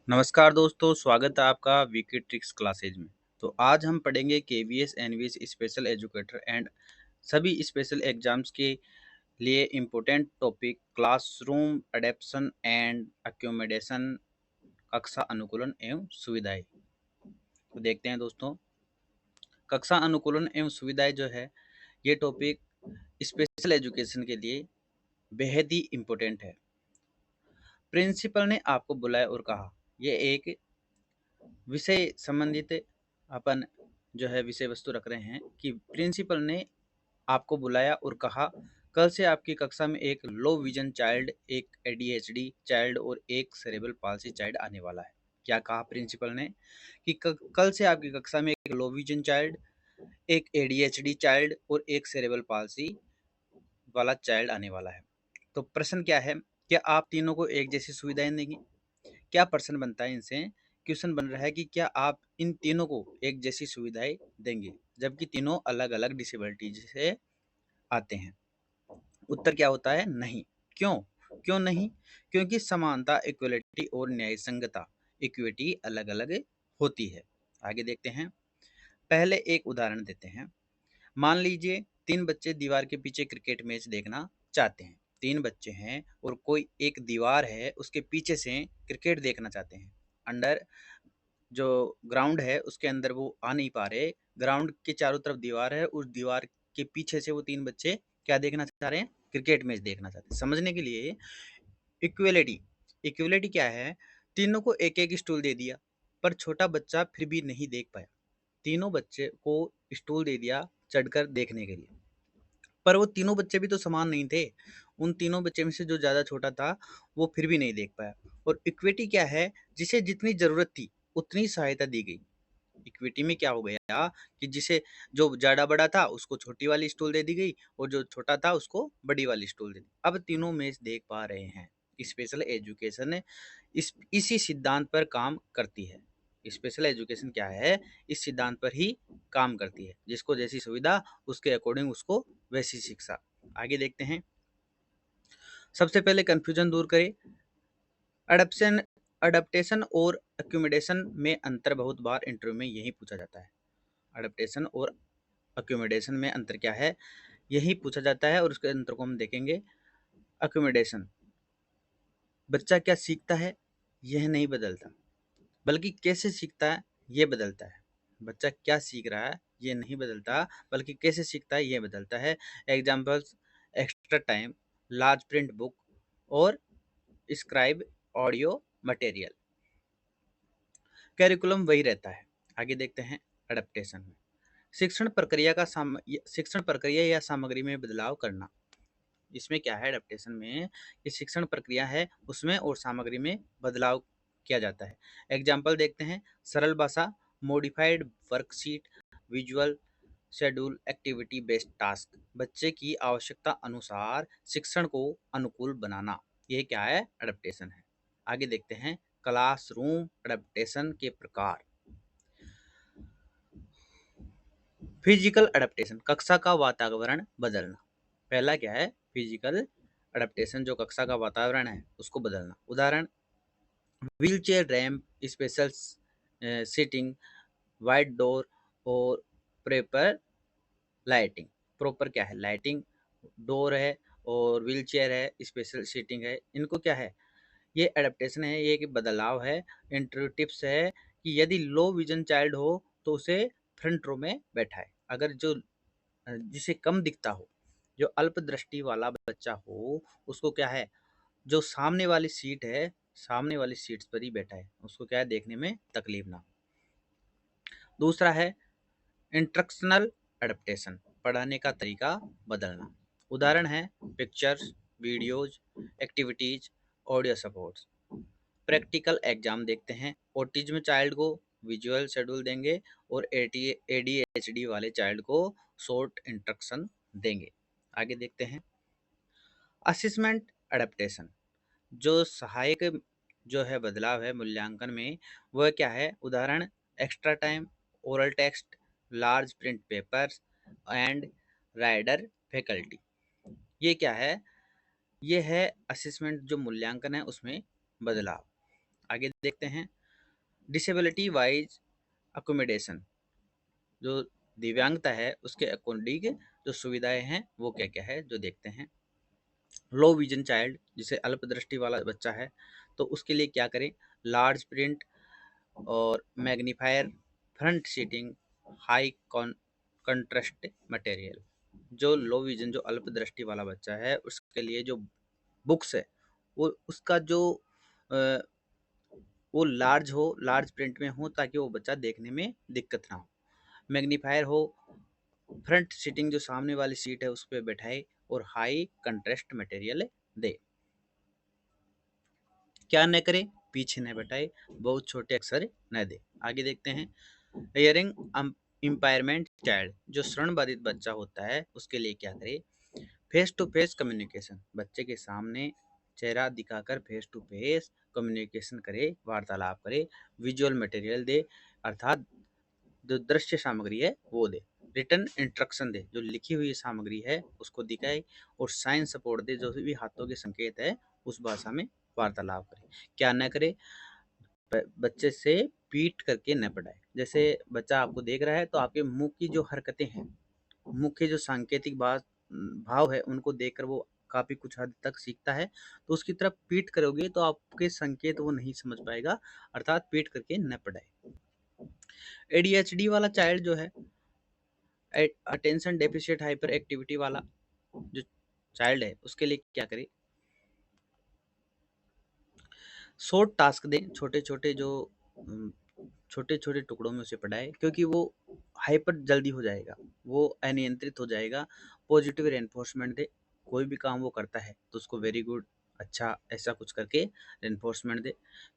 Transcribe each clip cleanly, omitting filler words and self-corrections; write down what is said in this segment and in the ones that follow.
नमस्कार दोस्तों, स्वागत है आपका वीके ट्रिक्स क्लासेज में। तो आज हम पढ़ेंगे KVS, NVS, special educator and सभी स्पेशल एग्जाम्स के लिए important topic classroom adaptation and accommodation, कक्षा अनुकूलन एवं सुविधाएं। तो देखते हैं दोस्तों, कक्षा अनुकूलन एवं सुविधाएं जो है ये टॉपिक स्पेशल एजुकेशन के लिए बेहद ही इम्पोर्टेंट है। प्रिंसिपल ने आपको बुलाया और कहा, ये एक विषय संबंधित अपन जो है विषय वस्तु रख रहे हैं कि प्रिंसिपल ने आपको बुलाया और कहा, कल से आपकी कक्षा में एक लो विजन चाइल्ड, एक एडीएचडी चाइल्ड और एक सेरेब्रल पाल्सी चाइल्ड आने वाला है। क्या कहा प्रिंसिपल ने कि कल से आपकी कक्षा में एक लो विजन चाइल्ड, एक एडीएचडी चाइल्ड और एक सेरेब्रल पाल्सी वाला चाइल्ड आने वाला है। तो प्रश्न क्या है, क्या आप तीनों को एक जैसी सुविधाएं देंगे? क्या प्रश्न बनता है इनसे? क्वेश्चन बन रहा है कि क्या आप इन तीनों को एक जैसी सुविधाएं देंगे जबकि तीनों अलग अलग डिसेबिलिटी से आते हैं? उत्तर क्या होता है? नहीं। क्यों? क्यों नहीं? क्योंकि समानता, इक्वलिटी और न्यायसंगता, इक्विटी अलग अलग होती है। आगे देखते हैं, पहले एक उदाहरण देते हैं। मान लीजिए तीन बच्चे दीवार के पीछे क्रिकेट मैच देखना चाहते हैं। तीन बच्चे हैं और कोई एक दीवार है, उसके पीछे से क्रिकेट देखना चाहते हैं। अंडर जो ग्राउंड है उसके अंदर वो आ नहीं पा रहे। ग्राउंड के चारों तरफ दीवार है, उस दीवार के पीछे से वो तीन बच्चे क्या देखना चाह रहे हैं? क्रिकेट मैच देखना चाहते हैं। समझने के लिए इक्वलिटी, इक्वलिटी क्या है? तीनों को एक एक स्टूल दे दिया, पर छोटा बच्चा फिर भी नहीं देख पाया। तीनों बच्चे को स्टूल दे दिया चढ़कर देखने के लिए, पर वो तीनों बच्चे भी तो समान नहीं थे। उन तीनों बच्चे में से जो ज़्यादा छोटा था वो फिर भी नहीं देख पाया। और इक्विटी क्या है? जिसे जितनी ज़रूरत थी उतनी सहायता दी गई। इक्विटी में क्या हो गया कि जिसे जो ज़्यादा बड़ा था उसको छोटी वाली स्टूल दे दी गई और जो छोटा था उसको बड़ी वाली स्टूल दे दी। अब तीनों मैच देख पा रहे हैं। स्पेशल एजुकेशन इसी सिद्धांत पर काम करती है। स्पेशल एजुकेशन क्या है? इस सिद्धांत पर ही काम करती है, जिसको जैसी सुविधा उसके अकॉर्डिंग उसको वैसी शिक्षा। आगे देखते हैं, सबसे पहले कंफ्यूजन दूर करें। अडप्शन अडप्टेशन और अक्यूमिडेशन में अंतर बहुत बार इंटरव्यू में यही पूछा जाता है। अडप्टेशन और अक्यूमिडेशन में अंतर क्या है, यही पूछा जाता है और उसके अंतर को हम देखेंगे। अक्यूमिडेशन, बच्चा क्या सीखता है यह नहीं बदलता, बल्कि कैसे सीखता है ये बदलता है। बच्चा क्या सीख रहा है ये नहीं बदलता, बल्कि कैसे सीखता है ये बदलता है। Examples, extra time, large print book और स्क्राइब ऑडियो मटेरियल। कैरिकुलम वही रहता है। आगे देखते हैं, अडेप्टेशन में शिक्षण प्रक्रिया या सामग्री में बदलाव करना। इसमें क्या है? एडेप्टेशन में ये शिक्षण प्रक्रिया है उसमें और सामग्री में बदलाव किया जाता है। एग्जाम्पल देखते हैं, सरल भाषा, modified worksheet, visual schedule, activity based task. बच्चे की आवश्यकता अनुसार शिक्षण को अनुकूल बनाना, ये क्या है? एडेप्टेशन है। आगे देखते हैं, क्लासरूम एडेप्टेशन के प्रकार। फिजिकल एडेप्टेशन, कक्षा का वातावरण बदलना। पहला क्या है? फिजिकल एडेप्टेशन, जो कक्षा का वातावरण है उसको बदलना। उदाहरण, wheel chair ramp, special seating, wide door और प्रॉपर लाइटिंग। प्रॉपर क्या है? लाइटिंग, डोर है और व्हील चेयर है, स्पेशल सीटिंग है। इनको क्या है? ये एडेप्टेशन है, ये एक बदलाव है। इंटरव्यू टिप्स है कि यदि लो विजन चाइल्ड हो तो उसे फ्रंट रो में बैठाए। अगर जो जिसे कम दिखता हो, जो अल्प दृष्टि वाला बच्चा हो, उसको क्या है? जो सामने वाली सीट है, सामने वाली सीट्स पर ही बैठा है, उसको क्या है? देखने में तकलीफ ना हो। दूसरा है इंस्ट्रक्शनल एडेप्टेशन, पढ़ाने का तरीका बदलना। उदाहरण है, pictures, videos, activities, audio supports. Practical exam देखते हैं, ऑटिज्म चाइल्ड को विजुअल शेड्यूल देंगे और एडीएचडी वाले चाइल्ड को शॉर्ट इंस्ट्रक्शन देंगे। आगे देखते हैं, असेसमेंट एडेप्टेशन, जो सहायक जो है बदलाव है मूल्यांकन में, वह क्या है? उदाहरण, extra time, oral text, large print papers and rider faculty. ये क्या है? ये है असेसमेंट, जो मूल्यांकन है उसमें बदलाव। आगे देखते हैं, डिसेबिलिटी वाइज अकोमोडेशन, जो दिव्यांगता है उसके अकॉर्डिंग जो सुविधाएं हैं वो क्या क्या है जो देखते हैं। लो विजन चाइल्ड, जिसे अल्पदृष्टि वाला बच्चा है, तो उसके लिए क्या करें, लार्ज प्रिंट और magnifier, front seating, high contrast material. जो लो विजन जो अल्पदृष्टि वाला बच्चा है उसके लिए जो बुक्स है वो उसका जो अ, वो लार्ज हो, लार्ज प्रिंट में हो, ताकि वो बच्चा देखने में दिक्कत ना हो। मैग्नीफायर हो, फ्रंट सीटिंग जो सामने वाली सीट है उस पर बैठाए, और हाई कंट्रास्ट मटेरियल दे। क्या न करे, पीछे न बैठाए, बहुत छोटे अक्षर न दे। आगे देखते हैं, हियरिंग इम्पायरमेंट चाइल्ड, जो श्रवण बाधित बच्चा होता है उसके लिए क्या करे, फेस टू फेस कम्युनिकेशन, बच्चे के सामने चेहरा दिखाकर फेस टू फेस कम्युनिकेशन करे, वार्तालाप करे, विजुअल मटेरियल दे, अर्थात जो दृश्य सामग्री है वो दे, रिटर्न इंस्ट्रक्शन दे, जो लिखी हुई सामग्री है उसको दिखाए, और साइन सपोर्ट दे, जो भी हाथों के संकेत है उस भाषा में वार्तालाप करे। क्या न करे, बच्चे से पीट करके न पढ़ाए। जैसे बच्चा आपको देख रहा है तो आपके मुंह की जो हरकतें हैं, मुंह के जो सांकेतिक बात भाव है उनको देखकर वो काफी कुछ हद तक सीखता है। तो उसकी तरफ पीट करोगे तो आपके संकेत वो नहीं समझ पाएगा, अर्थात पीट करके न पढ़ाए। एडीएचडी वाला चाइल्ड जो है, अटेंशन डेफिशिएट हाइपर एक्टिविटी वाला जो चाइल्ड है उसके लिए क्या करें, शॉर्ट टास्क दें, छोटे छोटे जो छोटे छोटे टुकड़ों में उसे पढ़ाए, क्योंकि वो हाइपर जल्दी हो जाएगा, वो अनियंत्रित हो जाएगा। पॉजिटिव रेनफोर्समेंट दे, कोई भी काम वो करता है तो उसको वेरी गुड, अच्छा, ऐसा कुछ करके रेनफोर्समेंट दे।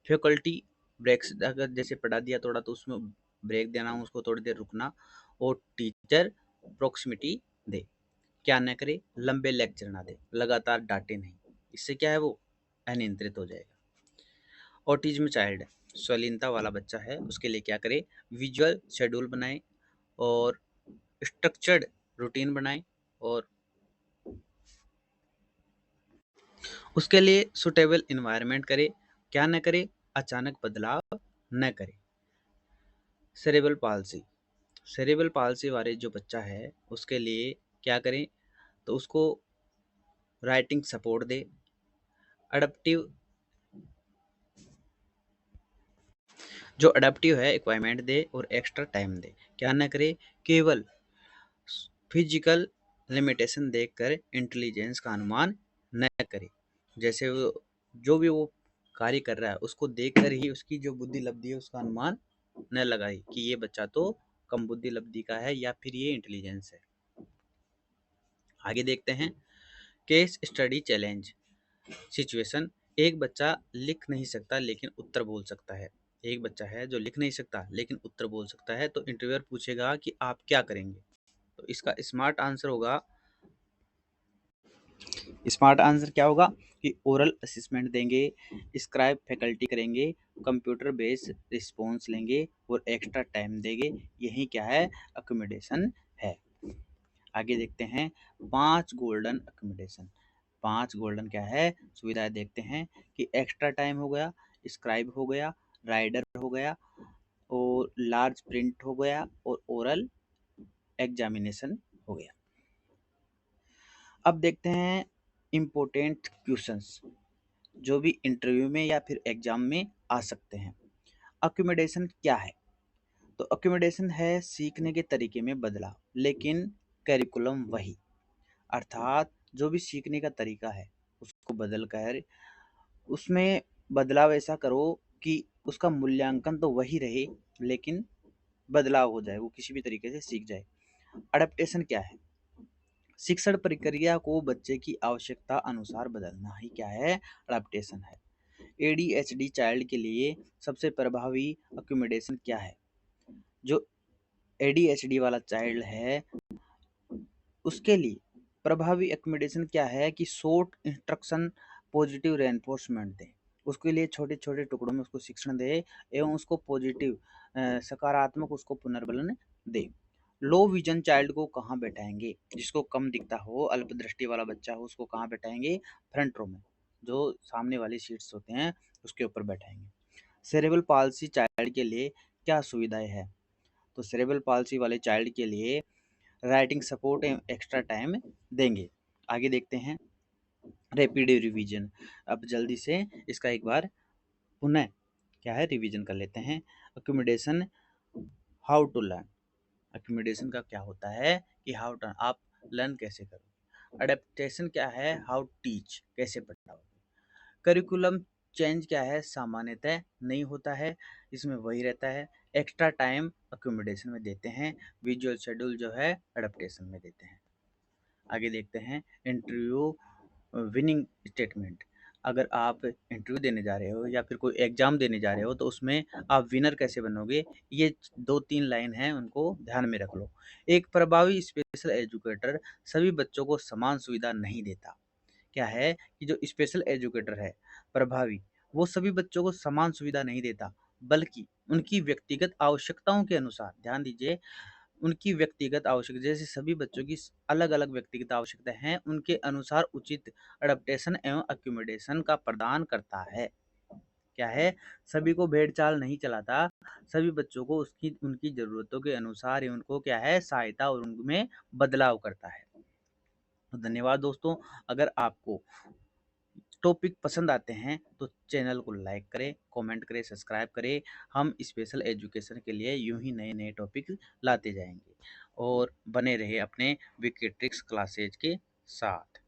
फैकल्टी ब्रेक्स, अगर जैसे पढ़ा दिया थोड़ा तो उसमें ब्रेक देना, उसको थोड़ी देर रुकना, और टीचर प्रोक्सिमिटी दे। क्या न करे, लंबे लेक्चर ना दे, लगातार डांटे नहीं, इससे क्या है वो अनियंत्रित हो जाएगा। ऑटिज्म चाइल्ड है, स्वलीनता वाला बच्चा है, उसके लिए क्या करे, विजुअल शेड्यूल बनाए और स्ट्रक्चर्ड रूटीन बनाए, और उसके लिए सुटेबल इन्वायरमेंट करे। क्या न करे, अचानक बदलाव न करे। सेरेबल पाल्सी, सेरेबल पाल्सी वाले जो बच्चा है उसके लिए क्या करें, तो उसको राइटिंग सपोर्ट दे, अडप्टिव जो अडप्टिव है इक्वाइपमेंट दे, और एक्स्ट्रा टाइम दे। क्या न करे, केवल फिजिकल लिमिटेशन देखकर इंटेलिजेंस का अनुमान न करे। जैसे वो जो भी वो कार्य कर रहा है उसको देखकर ही उसकी जो बुद्धि लब्धि है उसका अनुमान न लगाए कि ये बच्चा तो कम बुद्धि लब्धि का है या फिर ये इंटेलिजेंस है। आगे देखते हैं, केस स्टडी चैलेंज सिचुएशन। एक बच्चा लिख नहीं सकता लेकिन उत्तर बोल सकता है। एक बच्चा है जो लिख नहीं सकता लेकिन उत्तर बोल सकता है, तो इंटरव्यूअर पूछेगा कि आप क्या करेंगे, तो इसका स्मार्ट आंसर होगा, स्मार्ट आंसर क्या होगा कि ओरल असेसमेंट देंगे, स्क्राइब फैकल्टी करेंगे, कंप्यूटर बेस्ड रिस्पॉन्स लेंगे, और एक्स्ट्रा टाइम देंगे। यही क्या है, अकोमोडेशन है। आगे देखते हैं, 5 गोल्डन अकोमोडेशन। 5 गोल्डन क्या है सुविधाएं, देखते हैं कि एक्स्ट्रा टाइम हो गया, स्क्राइब हो गया, राइडर हो गया, और लार्ज प्रिंट हो गया, और ओरल एग्जामिनेशन हो गया। अब देखते हैं इम्पोर्टेंट क्वेश्चंस जो भी इंटरव्यू में या फिर एग्जाम में आ सकते हैं। अकोमोडेशन क्या है, तो अकोमोडेशन है सीखने के तरीके में बदलाव, लेकिन करिकुलम वही, अर्थात जो भी सीखने का तरीका है उसको बदल कर उसमें बदलाव ऐसा करो कि उसका मूल्यांकन तो वही रहे लेकिन बदलाव हो जाए, वो किसी भी तरीके से सीख जाए। अडेप्टेशन क्या है, शिक्षण प्रक्रिया को बच्चे की आवश्यकता अनुसार बदलना ही क्या है, अडेप्टेशन है। एडीएचडी चाइल्ड के लिए सबसे प्रभावी अकोमोडेशन क्या है, जो एडीएचडी वाला चाइल्ड है उसके लिए प्रभावी अकोमोडेशन क्या है कि शॉर्ट इंस्ट्रक्शन, पॉजिटिव रेनफोर्समेंट दें, उसके लिए छोटे छोटे टुकड़ों में उसको शिक्षण दे, एवं उसको पॉजिटिव सकारात्मक उसको पुनर्बलन दे। लो विजन चाइल्ड को कहाँ बैठाएंगे, जिसको कम दिखता हो, अल्पदृष्टि वाला बच्चा हो, उसको कहाँ बैठाएंगे, फ्रंट रो में, जो सामने वाली सीट्स होते हैं उसके ऊपर बैठाएंगे। सेरेब्रल पाल्सी चाइल्ड के लिए क्या सुविधाएं हैं? तो सेरेब्रल पाल्सी वाले चाइल्ड के लिए राइटिंग सपोर्ट एवं एक्स्ट्रा टाइम देंगे। आगे देखते हैं रैपिड रिवीजन। अब जल्दी से इसका एक बार पुनः क्या है रिवीजन कर लेते हैं। Accommodation, how to learn. Accommodation का क्या होता है कि हाउ टू आप लर्न कैसे करो। अडेप्टेशन क्या है, हाउ टीच कैसे पढ़ाओ। करिकुलम चेंज क्या है, सामान्यतः नहीं होता है, इसमें वही रहता है। एक्स्ट्रा टाइम अकोमोडेशन में देते हैं, विजुअल शेड्यूल जो है अडेप्टेशन में देते हैं। आगे देखते हैं इंटरव्यू विनिंग स्टेटमेंट। अगर आप इंटरव्यू देने जा रहे हो या फिर कोई एग्जाम देने जा रहे हो तो उसमें आप विनर कैसे बनोगे, ये 2-3 लाइन हैं, उनको ध्यान में रख लो। एक प्रभावी स्पेशल एजुकेटर सभी बच्चों को समान सुविधा नहीं देता। क्या है कि जो स्पेशल एजुकेटर है प्रभावी, वो सभी बच्चों को समान सुविधा नहीं देता, बल्कि उनकी व्यक्तिगत आवश्यकताओं के अनुसार, ध्यान दीजिए, उनकी व्यक्तिगत आवश्यकता, जैसे सभी बच्चों की अलग अलग व्यक्तिगत आवश्यकता हैं, उनके अनुसार उचित अडेप्टेशन एवं अक्यूमुलेशन का प्रदान करता है। क्या है, सभी को भेड़ चाल नहीं चलाता, सभी बच्चों को उसकी उनकी ज़रूरतों के अनुसार ही उनको क्या है सहायता और उनमें बदलाव करता है। तो धन्यवाद दोस्तों। अगर आपको टॉपिक पसंद आते हैं तो चैनल को लाइक करें, कमेंट करें, सब्सक्राइब करें। हम स्पेशल एजुकेशन के लिए यूं ही नए नए टॉपिक लाते जाएंगे और बने रहे अपने विकी ट्रिक्स क्लासेज के साथ।